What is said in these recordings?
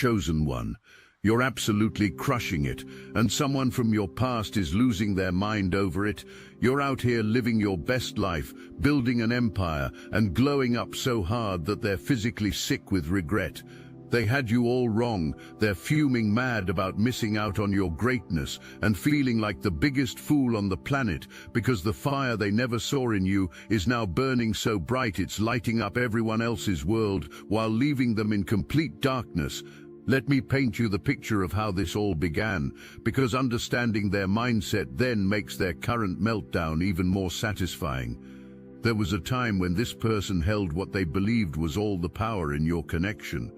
chosen one. You're absolutely crushing it, and someone from your past is losing their mind over it. You're out here living your best life, building an empire, and glowing up so hard that they're physically sick with regret. They had you all wrong. They're fuming mad about missing out on your greatness and feeling like the biggest fool on the planet because the fire they never saw in you is now burning so bright it's lighting up everyone else's world while leaving them in complete darkness. Let me paint you the picture of how this all began, because understanding their mindset then makes their current meltdown even more satisfying. There was a time when this person held what they believed was all the power in your connection.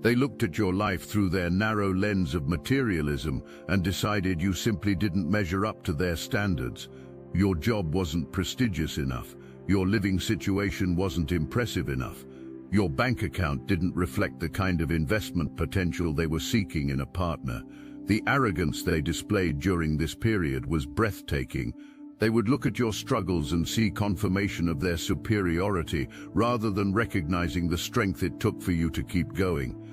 They looked at your life through their narrow lens of materialism and decided you simply didn't measure up to their standards. Your job wasn't prestigious enough. Your living situation wasn't impressive enough. Your bank account didn't reflect the kind of investment potential they were seeking in a partner. The arrogance they displayed during this period was breathtaking. They would look at your struggles and see confirmation of their superiority rather than recognizing the strength it took for you to keep going.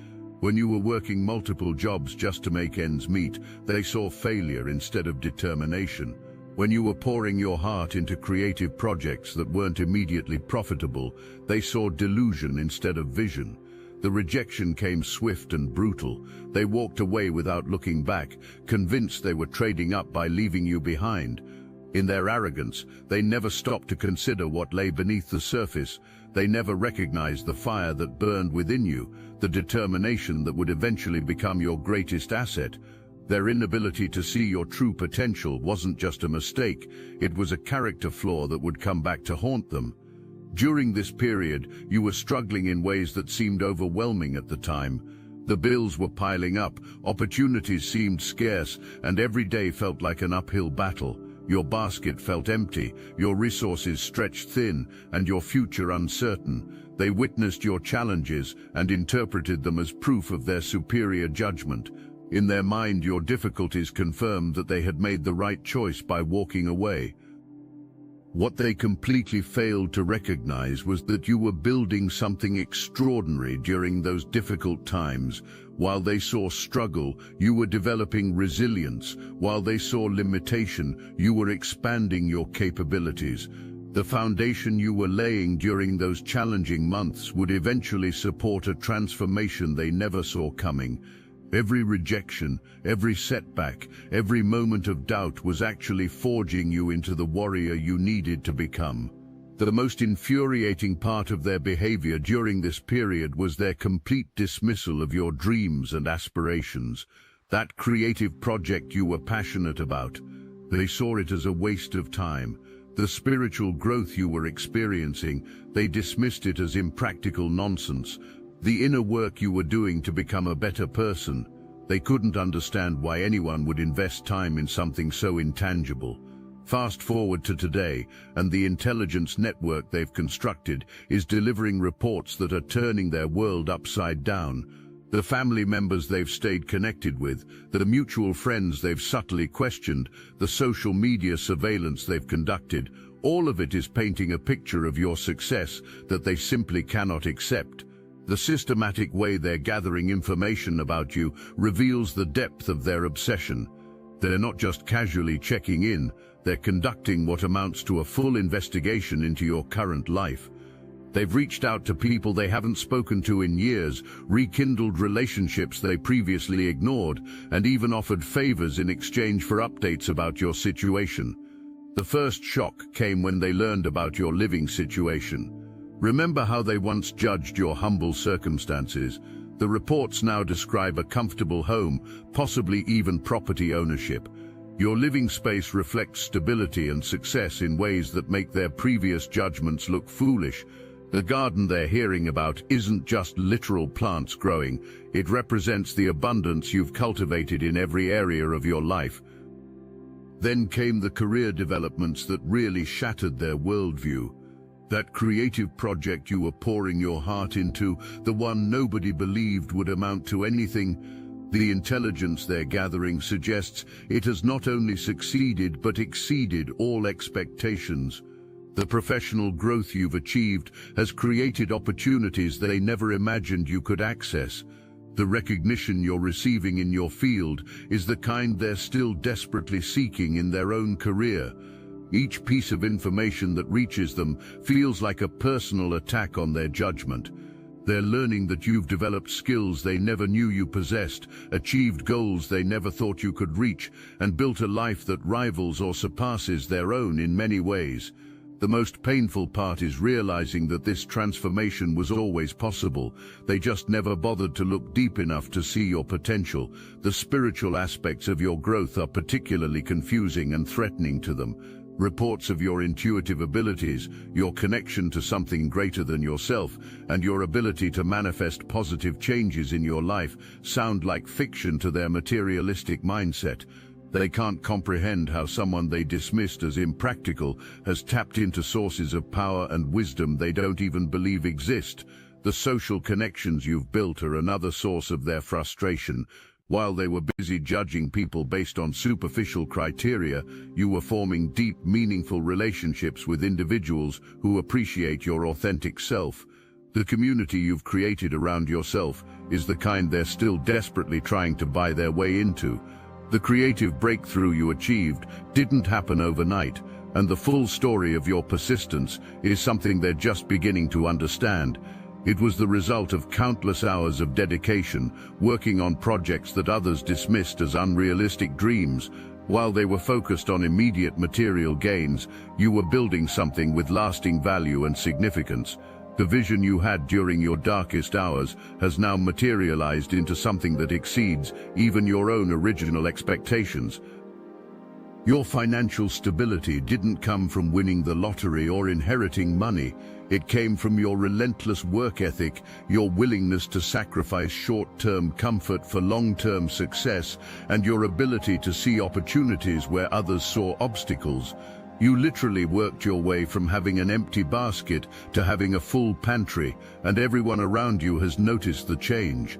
When you were working multiple jobs just to make ends meet, they saw failure instead of determination. When you were pouring your heart into creative projects that weren't immediately profitable, they saw delusion instead of vision. The rejection came swift and brutal. They walked away without looking back, convinced they were trading up by leaving you behind. In their arrogance, they never stopped to consider what lay beneath the surface. They never recognized the fire that burned within you, the determination that would eventually become your greatest asset. Their inability to see your true potential wasn't just a mistake, it was a character flaw that would come back to haunt them. During this period, you were struggling in ways that seemed overwhelming at the time. The bills were piling up, opportunities seemed scarce, and every day felt like an uphill battle. Your basket felt empty, your resources stretched thin, and your future uncertain. They witnessed your challenges and interpreted them as proof of their superior judgment. In their mind, your difficulties confirmed that they had made the right choice by walking away. What they completely failed to recognize was that you were building something extraordinary during those difficult times. While they saw struggle, you were developing resilience. While they saw limitation, you were expanding your capabilities. The foundation you were laying during those challenging months would eventually support a transformation they never saw coming. Every rejection, every setback, every moment of doubt was actually forging you into the warrior you needed to become. The most infuriating part of their behavior during this period was their complete dismissal of your dreams and aspirations. That creative project you were passionate about, they saw it as a waste of time. The spiritual growth you were experiencing, they dismissed it as impractical nonsense. The inner work you were doing to become a better person, they couldn't understand why anyone would invest time in something so intangible. Fast forward to today, and the intelligence network they've constructed is delivering reports that are turning their world upside down. The family members they've stayed connected with, the mutual friends they've subtly questioned, the social media surveillance they've conducted, all of it is painting a picture of your success that they simply cannot accept. The systematic way they're gathering information about you reveals the depth of their obsession. They're not just casually checking in, they're conducting what amounts to a full investigation into your current life. They've reached out to people they haven't spoken to in years, rekindled relationships they previously ignored, and even offered favors in exchange for updates about your situation. The first shock came when they learned about your living situation. Remember how they once judged your humble circumstances? The reports now describe a comfortable home, possibly even property ownership. Your living space reflects stability and success in ways that make their previous judgments look foolish. The garden they're hearing about isn't just literal plants growing, it represents the abundance you've cultivated in every area of your life. Then came the career developments that really shattered their worldview. That creative project you were pouring your heart into, the one nobody believed would amount to anything, the intelligence they're gathering suggests it has not only succeeded but exceeded all expectations. The professional growth you've achieved has created opportunities they never imagined you could access. The recognition you're receiving in your field is the kind they're still desperately seeking in their own career. Each piece of information that reaches them feels like a personal attack on their judgment. They're learning that you've developed skills they never knew you possessed, achieved goals they never thought you could reach, and built a life that rivals or surpasses their own in many ways. The most painful part is realizing that this transformation was always possible. They just never bothered to look deep enough to see your potential. The spiritual aspects of your growth are particularly confusing and threatening to them. Reports of your intuitive abilities, your connection to something greater than yourself, and your ability to manifest positive changes in your life sound like fiction to their materialistic mindset. They can't comprehend how someone they dismissed as impractical has tapped into sources of power and wisdom they don't even believe exist. The social connections you've built are another source of their frustration. While they were busy judging people based on superficial criteria, you were forming deep, meaningful relationships with individuals who appreciate your authentic self. The community you've created around yourself is the kind they're still desperately trying to buy their way into. The creative breakthrough you achieved didn't happen overnight, and the full story of your persistence is something they're just beginning to understand. It was the result of countless hours of dedication, working on projects that others dismissed as unrealistic dreams. While they were focused on immediate material gains, you were building something with lasting value and significance. The vision you had during your darkest hours has now materialized into something that exceeds even your own original expectations. Your financial stability didn't come from winning the lottery or inheriting money. It came from your relentless work ethic, your willingness to sacrifice short-term comfort for long-term success, and your ability to see opportunities where others saw obstacles. You literally worked your way from having an empty basket to having a full pantry, and everyone around you has noticed the change.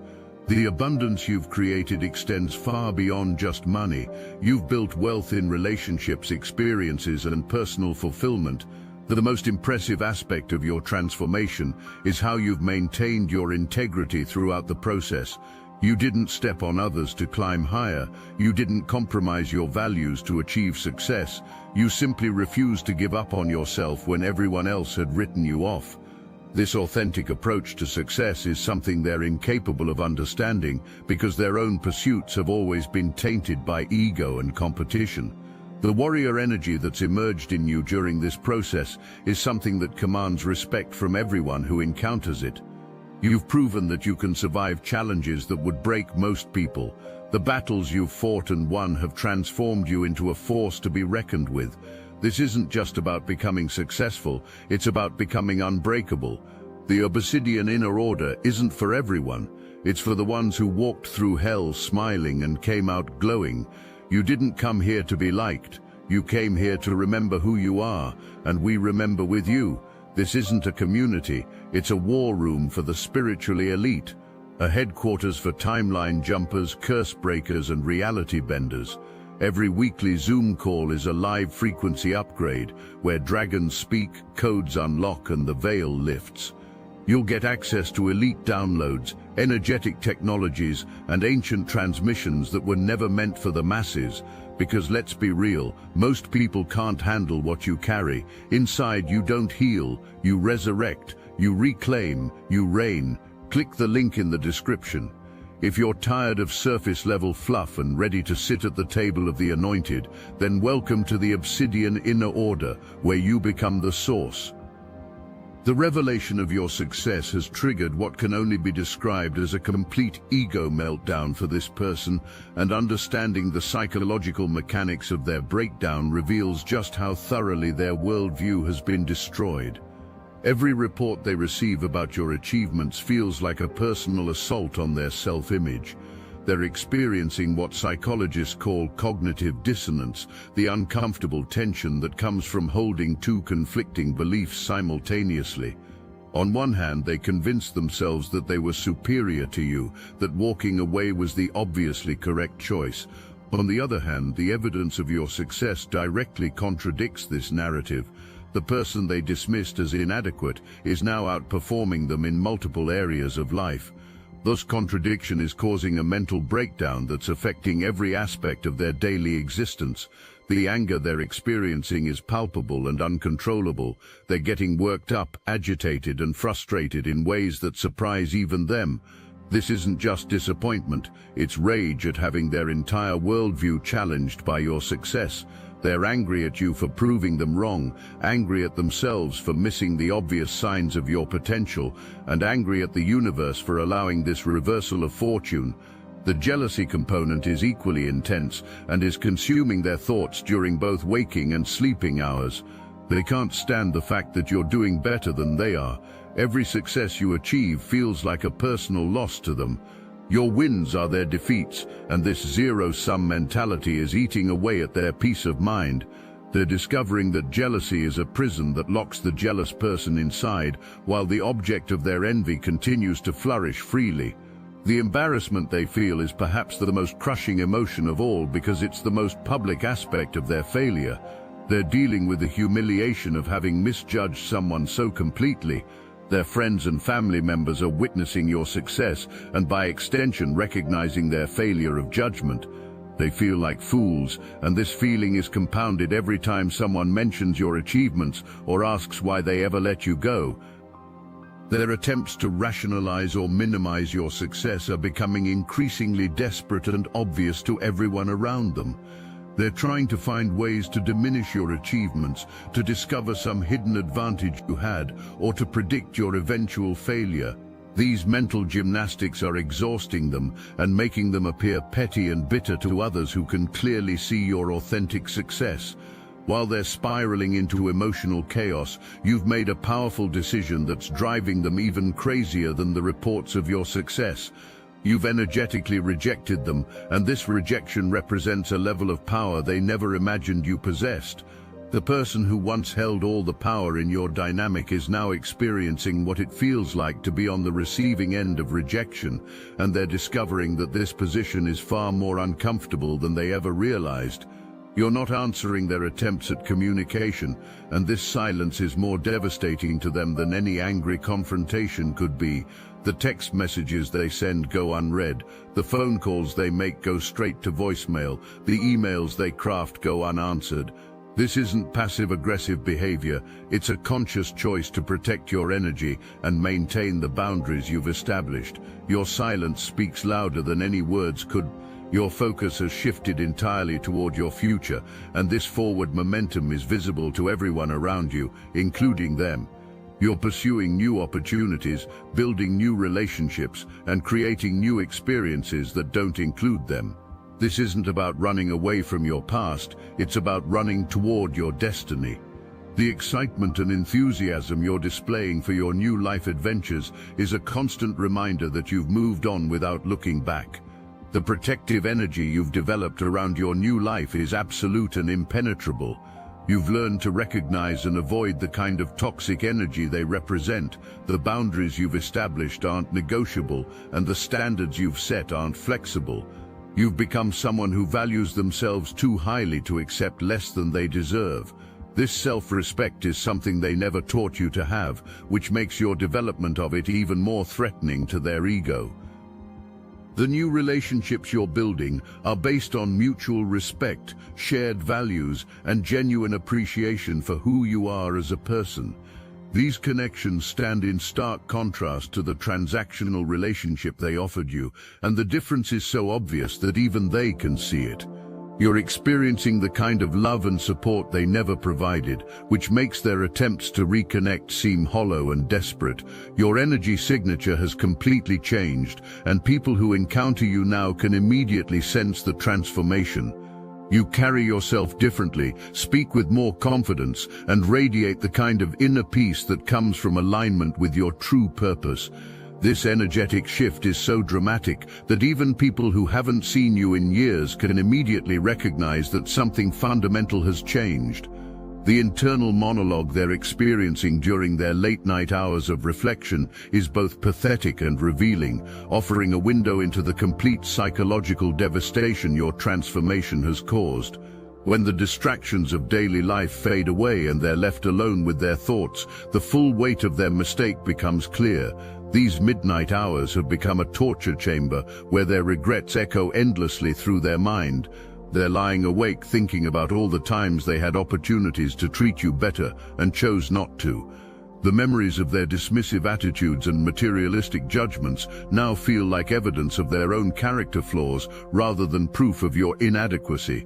The abundance you've created extends far beyond just money. You've built wealth in relationships, experiences, and personal fulfillment. The most impressive aspect of your transformation is how you've maintained your integrity throughout the process. You didn't step on others to climb higher. You didn't compromise your values to achieve success. You simply refused to give up on yourself when everyone else had written you off. This authentic approach to success is something they're incapable of understanding because their own pursuits have always been tainted by ego and competition. The warrior energy that's emerged in you during this process is something that commands respect from everyone who encounters it. You've proven that you can survive challenges that would break most people. The battles you've fought and won have transformed you into a force to be reckoned with. This isn't just about becoming successful, it's about becoming unbreakable. The obsidian inner order isn't for everyone. It's for the ones who walked through hell smiling and came out glowing. You didn't come here to be liked. You came here to remember who you are, and we remember with you. This isn't a community, it's a war room for the spiritually elite, a headquarters for timeline jumpers, curse breakers, and reality benders. Every weekly Zoom call is a live frequency upgrade, where dragons speak, codes unlock, and the veil lifts. You'll get access to elite downloads, energetic technologies, and ancient transmissions that were never meant for the masses. Because let's be real, most people can't handle what you carry. Inside, you don't heal, you resurrect, you reclaim, you reign. Click the link in the description. If you're tired of surface-level fluff and ready to sit at the table of the anointed, then welcome to the Obsidian Inner Order, where you become the source. The revelation of your success has triggered what can only be described as a complete ego meltdown for this person, and understanding the psychological mechanics of their breakdown reveals just how thoroughly their worldview has been destroyed. Every report they receive about your achievements feels like a personal assault on their self-image. They're experiencing what psychologists call cognitive dissonance, the uncomfortable tension that comes from holding two conflicting beliefs simultaneously. On one hand, they convinced themselves that they were superior to you, that walking away was the obviously correct choice. On the other hand, the evidence of your success directly contradicts this narrative. The person they dismissed as inadequate is now outperforming them in multiple areas of life. This contradiction is causing a mental breakdown that's affecting every aspect of their daily existence. The anger they're experiencing is palpable and uncontrollable. They're getting worked up, agitated, and frustrated in ways that surprise even them. This isn't just disappointment, it's rage at having their entire worldview challenged by your success. They're angry at you for proving them wrong, angry at themselves for missing the obvious signs of your potential, and angry at the universe for allowing this reversal of fortune. The jealousy component is equally intense and is consuming their thoughts during both waking and sleeping hours. They can't stand the fact that you're doing better than they are. Every success you achieve feels like a personal loss to them. Your wins are their defeats, and this zero-sum mentality is eating away at their peace of mind. They're discovering that jealousy is a prison that locks the jealous person inside, while the object of their envy continues to flourish freely. The embarrassment they feel is perhaps the most crushing emotion of all because it's the most public aspect of their failure. They're dealing with the humiliation of having misjudged someone so completely. Their friends and family members are witnessing your success and by extension recognizing their failure of judgment. They feel like fools, and this feeling is compounded every time someone mentions your achievements or asks why they ever let you go. Their attempts to rationalize or minimize your success are becoming increasingly desperate and obvious to everyone around them. They're trying to find ways to diminish your achievements, to discover some hidden advantage you had, or to predict your eventual failure. These mental gymnastics are exhausting them and making them appear petty and bitter to others who can clearly see your authentic success. While they're spiraling into emotional chaos, you've made a powerful decision that's driving them even crazier than the reports of your success. You've energetically rejected them, and this rejection represents a level of power they never imagined you possessed. The person who once held all the power in your dynamic is now experiencing what it feels like to be on the receiving end of rejection, and they're discovering that this position is far more uncomfortable than they ever realized. You're not answering their attempts at communication, and this silence is more devastating to them than any angry confrontation could be. The text messages they send go unread, the phone calls they make go straight to voicemail, the emails they craft go unanswered. This isn't passive-aggressive behavior, it's a conscious choice to protect your energy and maintain the boundaries you've established. Your silence speaks louder than any words could. Your focus has shifted entirely toward your future, and this forward momentum is visible to everyone around you, including them. You're pursuing new opportunities, building new relationships, and creating new experiences that don't include them. This isn't about running away from your past, it's about running toward your destiny. The excitement and enthusiasm you're displaying for your new life adventures is a constant reminder that you've moved on without looking back. The protective energy you've developed around your new life is absolute and impenetrable. You've learned to recognize and avoid the kind of toxic energy they represent. The boundaries you've established aren't negotiable, and the standards you've set aren't flexible. You've become someone who values themselves too highly to accept less than they deserve. This self-respect is something they never taught you to have, which makes your development of it even more threatening to their ego. The new relationships you're building are based on mutual respect, shared values, and genuine appreciation for who you are as a person. These connections stand in stark contrast to the transactional relationship they offered you, and the difference is so obvious that even they can see it. You're experiencing the kind of love and support they never provided, which makes their attempts to reconnect seem hollow and desperate. Your energy signature has completely changed, and people who encounter you now can immediately sense the transformation. You carry yourself differently, speak with more confidence, and radiate the kind of inner peace that comes from alignment with your true purpose. This energetic shift is so dramatic that even people who haven't seen you in years can immediately recognize that something fundamental has changed. The internal monologue they're experiencing during their late-night hours of reflection is both pathetic and revealing, offering a window into the complete psychological devastation your transformation has caused. When the distractions of daily life fade away and they're left alone with their thoughts, the full weight of their mistake becomes clear. These midnight hours have become a torture chamber where their regrets echo endlessly through their mind. They're lying awake thinking about all the times they had opportunities to treat you better and chose not to. The memories of their dismissive attitudes and materialistic judgments now feel like evidence of their own character flaws rather than proof of your inadequacy.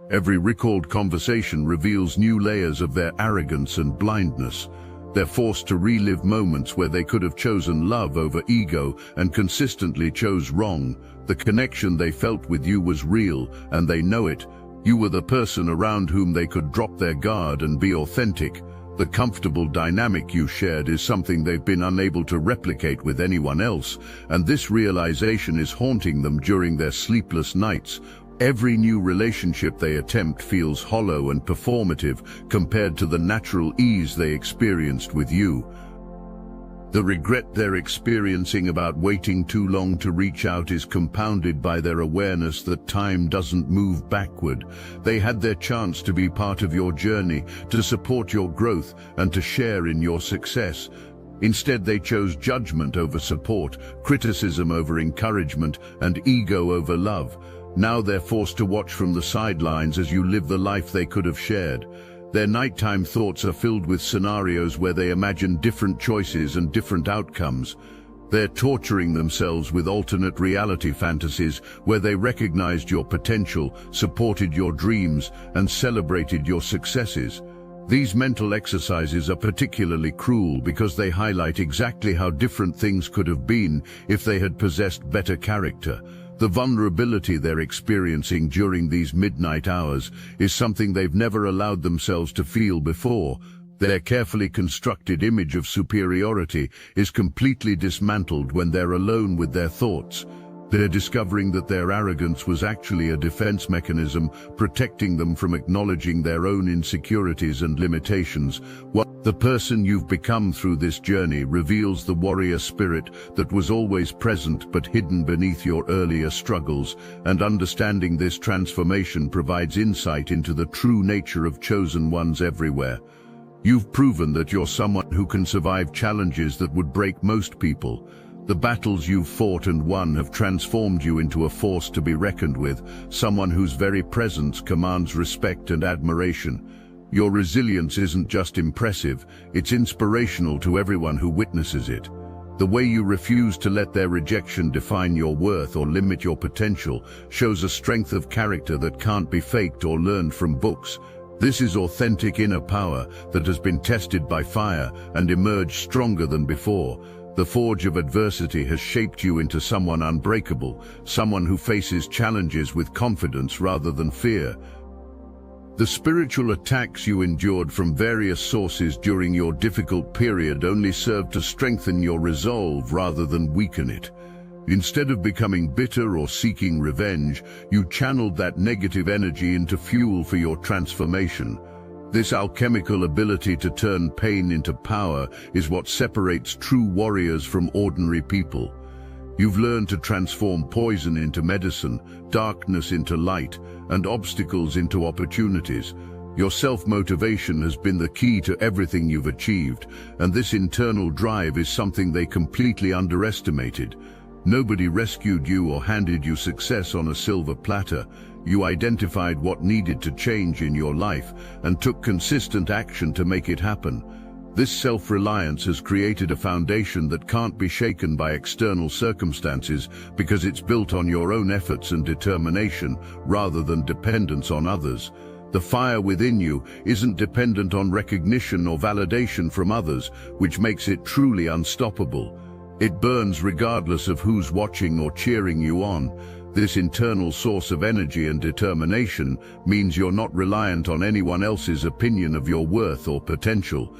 Every recalled conversation reveals new layers of their arrogance and blindness. They're forced to relive moments where they could have chosen love over ego and consistently chose wrong. The connection they felt with you was real, and they know it. You were the person around whom they could drop their guard and be authentic. The comfortable dynamic you shared is something they've been unable to replicate with anyone else, and this realization is haunting them during their sleepless nights. Every new relationship they attempt feels hollow and performative compared to the natural ease they experienced with you. The regret they're experiencing about waiting too long to reach out is compounded by their awareness that time doesn't move backward. They had their chance to be part of your journey, to support your growth, and to share in your success. Instead, they chose judgment over support, criticism over encouragement, and ego over love. Now they're forced to watch from the sidelines as you live the life they could have shared. Their nighttime thoughts are filled with scenarios where they imagine different choices and different outcomes. They're torturing themselves with alternate reality fantasies where they recognized your potential, supported your dreams, and celebrated your successes. These mental exercises are particularly cruel because they highlight exactly how different things could have been if they had possessed better character. The vulnerability they're experiencing during these midnight hours is something they've never allowed themselves to feel before. Their carefully constructed image of superiority is completely dismantled when they're alone with their thoughts. They're discovering that their arrogance was actually a defense mechanism, protecting them from acknowledging their own insecurities and limitations. The person you've become through this journey reveals the warrior spirit that was always present but hidden beneath your earlier struggles, and understanding this transformation provides insight into the true nature of chosen ones everywhere. You've proven that you're someone who can survive challenges that would break most people. The battles you've fought and won have transformed you into a force to be reckoned with, someone whose very presence commands respect and admiration. Your resilience isn't just impressive, it's inspirational to everyone who witnesses it. The way you refuse to let their rejection define your worth or limit your potential shows a strength of character that can't be faked or learned from books. This is authentic inner power that has been tested by fire and emerged stronger than before. The forge of adversity has shaped you into someone unbreakable, someone who faces challenges with confidence rather than fear. The spiritual attacks you endured from various sources during your difficult period only served to strengthen your resolve rather than weaken it. Instead of becoming bitter or seeking revenge, you channeled that negative energy into fuel for your transformation. This alchemical ability to turn pain into power is what separates true warriors from ordinary people. You've learned to transform poison into medicine, darkness into light, and obstacles into opportunities. Your self-motivation has been the key to everything you've achieved, and this internal drive is something they completely underestimated. Nobody rescued you or handed you success on a silver platter. You identified what needed to change in your life and took consistent action to make it happen. This self-reliance has created a foundation that can't be shaken by external circumstances because it's built on your own efforts and determination rather than dependence on others. The fire within you isn't dependent on recognition or validation from others, which makes it truly unstoppable. It burns regardless of who's watching or cheering you on. This internal source of energy and determination means you're not reliant on anyone else's opinion of your worth or potential.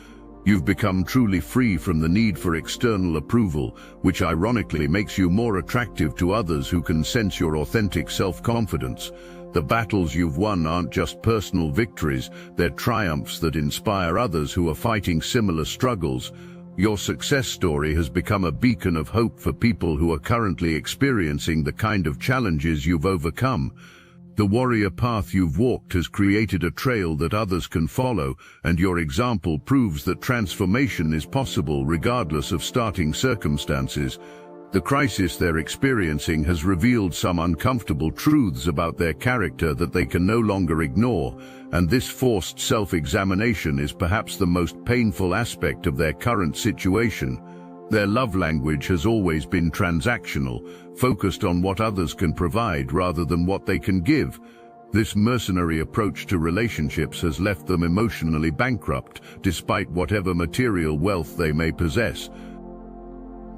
You've become truly free from the need for external approval, which ironically makes you more attractive to others who can sense your authentic self-confidence. The battles you've won aren't just personal victories, they're triumphs that inspire others who are fighting similar struggles. Your success story has become a beacon of hope for people who are currently experiencing the kind of challenges you've overcome. The warrior path you've walked has created a trail that others can follow, and your example proves that transformation is possible regardless of starting circumstances. The crisis they're experiencing has revealed some uncomfortable truths about their character that they can no longer ignore, and this forced self-examination is perhaps the most painful aspect of their current situation. Their love language has always been transactional, focused on what others can provide rather than what they can give. This mercenary approach to relationships has left them emotionally bankrupt, despite whatever material wealth they may possess.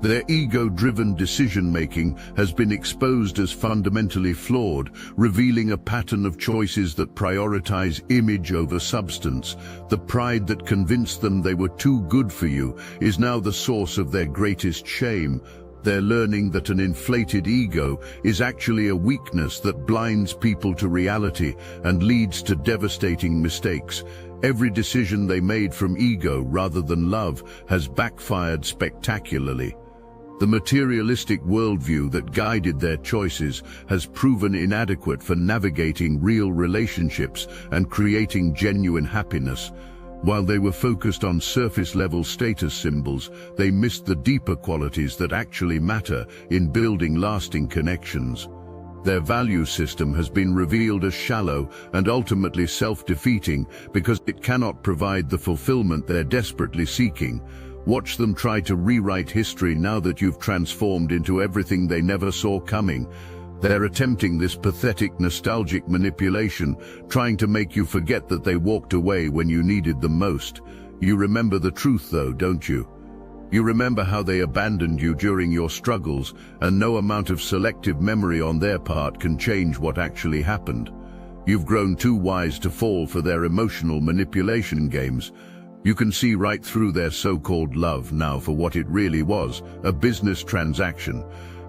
Their ego-driven decision-making has been exposed as fundamentally flawed, revealing a pattern of choices that prioritize image over substance. The pride that convinced them they were too good for you is now the source of their greatest shame. They're learning that an inflated ego is actually a weakness that blinds people to reality and leads to devastating mistakes. Every decision they made from ego rather than love has backfired spectacularly. The materialistic worldview that guided their choices has proven inadequate for navigating real relationships and creating genuine happiness. While they were focused on surface-level status symbols, they missed the deeper qualities that actually matter in building lasting connections. Their value system has been revealed as shallow and ultimately self-defeating because it cannot provide the fulfillment they're desperately seeking. Watch them try to rewrite history now that you've transformed into everything they never saw coming. They're attempting this pathetic, nostalgic manipulation, trying to make you forget that they walked away when you needed them most. You remember the truth though, don't you? You remember how they abandoned you during your struggles, and no amount of selective memory on their part can change what actually happened. You've grown too wise to fall for their emotional manipulation games. You can see right through their so-called love now for what it really was, a business transaction.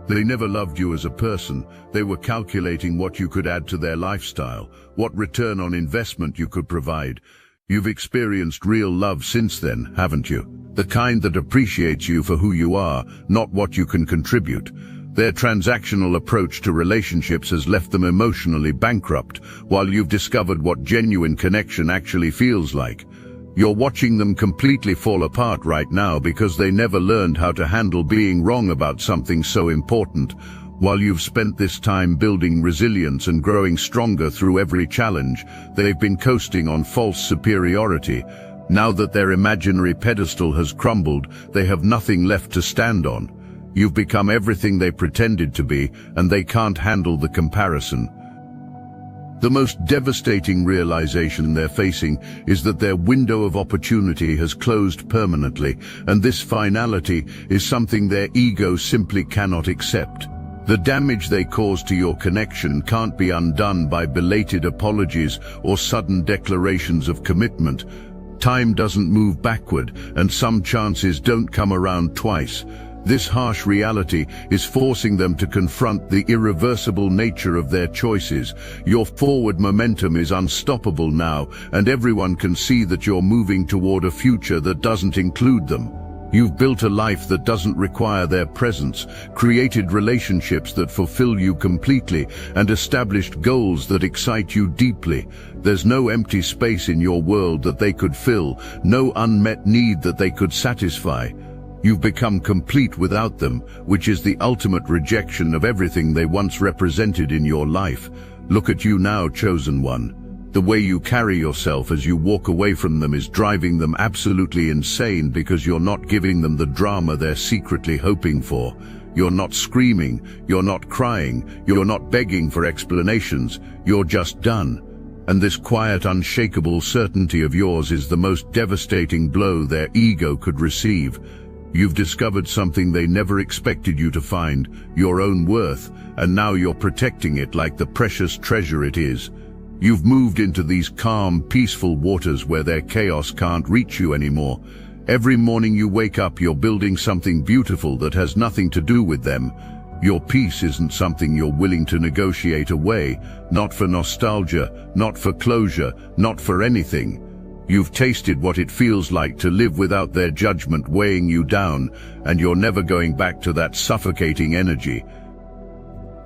They never loved you as a person. They were calculating what you could add to their lifestyle, what return on investment you could provide. You've experienced real love since then, haven't you? The kind that appreciates you for who you are, not what you can contribute. Their transactional approach to relationships has left them emotionally bankrupt, while you've discovered what genuine connection actually feels like. You're watching them completely fall apart right now because they never learned how to handle being wrong about something so important. While you've spent this time building resilience and growing stronger through every challenge, they've been coasting on false superiority. Now that their imaginary pedestal has crumbled, they have nothing left to stand on. You've become everything they pretended to be, and they can't handle the comparison. The most devastating realization they're facing is that their window of opportunity has closed permanently, and this finality is something their ego simply cannot accept. The damage they cause to your connection can't be undone by belated apologies or sudden declarations of commitment. Time doesn't move backward, and some chances don't come around twice. This harsh reality is forcing them to confront the irreversible nature of their choices. Your forward momentum is unstoppable now, and everyone can see that you're moving toward a future that doesn't include them. You've built a life that doesn't require their presence, created relationships that fulfill you completely, and established goals that excite you deeply. There's no empty space in your world that they could fill, no unmet need that they could satisfy. You've become complete without them, which is the ultimate rejection of everything they once represented in your life. Look at you now, chosen one. The way you carry yourself as you walk away from them is driving them absolutely insane because you're not giving them the drama they're secretly hoping for. You're not screaming, you're not crying, you're not begging for explanations, you're just done. And this quiet, unshakable certainty of yours is the most devastating blow their ego could receive. You've discovered something they never expected you to find, your own worth, and now you're protecting it like the precious treasure it is. You've moved into these calm, peaceful waters where their chaos can't reach you anymore. Every morning you wake up, you're building something beautiful that has nothing to do with them. Your peace isn't something you're willing to negotiate away, not for nostalgia, not for closure, not for anything. You've tasted what it feels like to live without their judgment weighing you down, and you're never going back to that suffocating energy.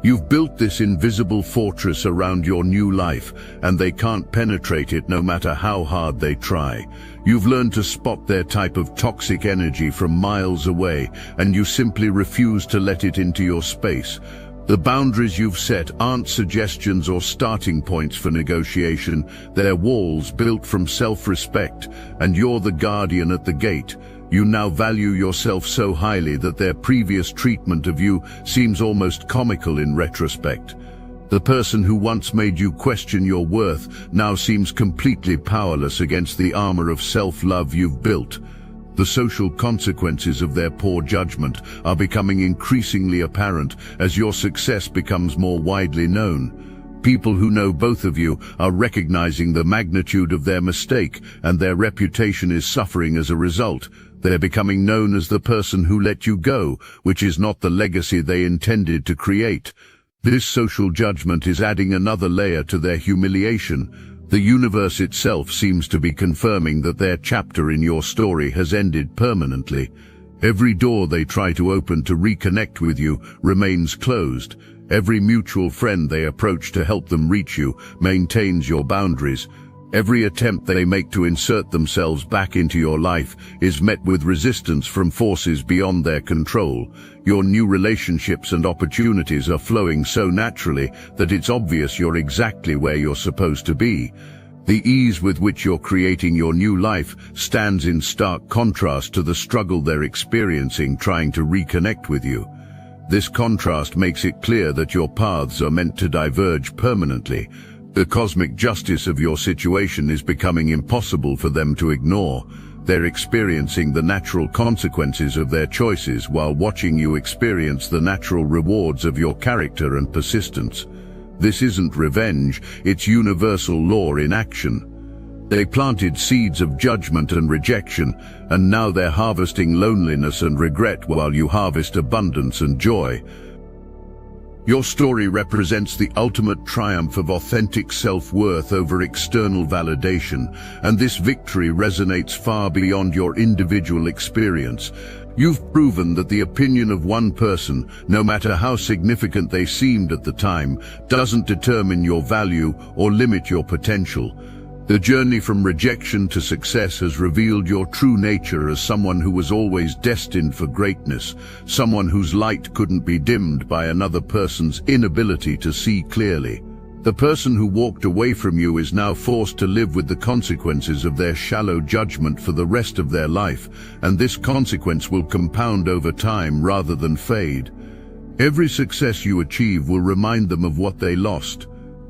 You've built this invisible fortress around your new life, and they can't penetrate it no matter how hard they try. You've learned to spot their type of toxic energy from miles away, and you simply refuse to let it into your space. The boundaries you've set aren't suggestions or starting points for negotiation. They're walls built from self-respect, and you're the guardian at the gate. You now value yourself so highly that their previous treatment of you seems almost comical in retrospect. The person who once made you question your worth now seems completely powerless against the armor of self-love you've built. The social consequences of their poor judgment are becoming increasingly apparent as your success becomes more widely known. People who know both of you are recognizing the magnitude of their mistake, and their reputation is suffering as a result. They're becoming known as the person who let you go, which is not the legacy they intended to create. This social judgment is adding another layer to their humiliation. The universe itself seems to be confirming that their chapter in your story has ended permanently. Every door they try to open to reconnect with you remains closed. Every mutual friend they approach to help them reach you maintains your boundaries. Every attempt they make to insert themselves back into your life is met with resistance from forces beyond their control. Your new relationships and opportunities are flowing so naturally that it's obvious you're exactly where you're supposed to be. The ease with which you're creating your new life stands in stark contrast to the struggle they're experiencing trying to reconnect with you. This contrast makes it clear that your paths are meant to diverge permanently. The cosmic justice of your situation is becoming impossible for them to ignore. They're experiencing the natural consequences of their choices while watching you experience the natural rewards of your character and persistence. This isn't revenge, it's universal law in action. They planted seeds of judgment and rejection, and now they're harvesting loneliness and regret while you harvest abundance and joy. Your story represents the ultimate triumph of authentic self-worth over external validation, and this victory resonates far beyond your individual experience. You've proven that the opinion of one person, no matter how significant they seemed at the time, doesn't determine your value or limit your potential. The journey from rejection to success has revealed your true nature as someone who was always destined for greatness, someone whose light couldn't be dimmed by another person's inability to see clearly. The person who walked away from you is now forced to live with the consequences of their shallow judgment for the rest of their life, and this consequence will compound over time rather than fade. Every success you achieve will remind them of what they lost.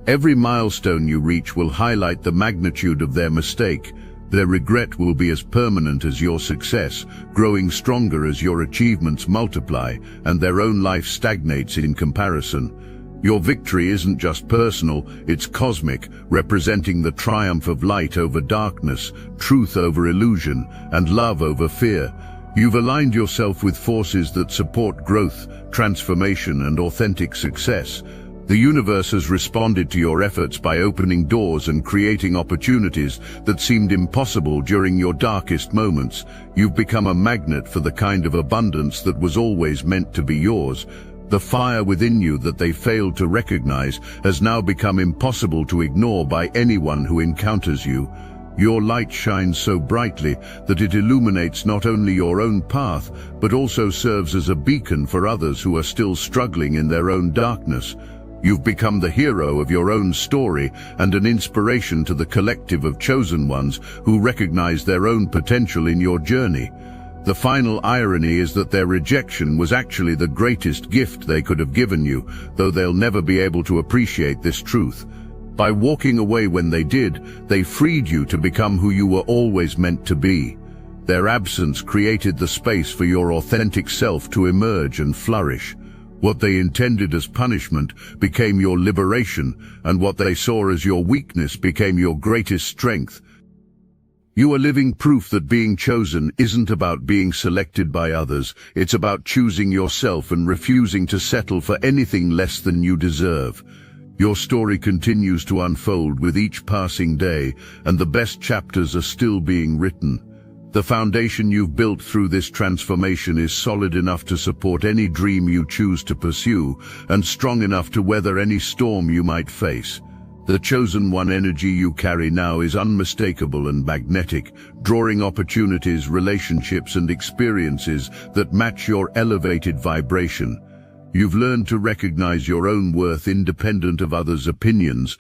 Every milestone you reach will highlight the magnitude of their mistake. Their regret will be as permanent as your success, growing stronger as your achievements multiply and their own life stagnates in comparison. Your victory isn't just personal, it's cosmic, representing the triumph of light over darkness, truth over illusion, and love over fear. You've aligned yourself with forces that support growth, transformation, and authentic success. The universe has responded to your efforts by opening doors and creating opportunities that seemed impossible during your darkest moments. You've become a magnet for the kind of abundance that was always meant to be yours. The fire within you that they failed to recognize has now become impossible to ignore by anyone who encounters you. Your light shines so brightly that it illuminates not only your own path, but also serves as a beacon for others who are still struggling in their own darkness. You've become the hero of your own story and an inspiration to the collective of chosen ones who recognize their own potential in your journey. The final irony is that their rejection was actually the greatest gift they could have given you, though they'll never be able to appreciate this truth. By walking away when they did, they freed you to become who you were always meant to be. Their absence created the space for your authentic self to emerge and flourish. What they intended as punishment became your liberation, and what they saw as your weakness became your greatest strength. You are living proof that being chosen isn't about being selected by others, it's about choosing yourself and refusing to settle for anything less than you deserve. Your story continues to unfold with each passing day, and the best chapters are still being written. The foundation you've built through this transformation is solid enough to support any dream you choose to pursue and strong enough to weather any storm you might face. The chosen one energy you carry now is unmistakable and magnetic, drawing opportunities, relationships, and experiences that match your elevated vibration. You've learned to recognize your own worth independent of others' opinions,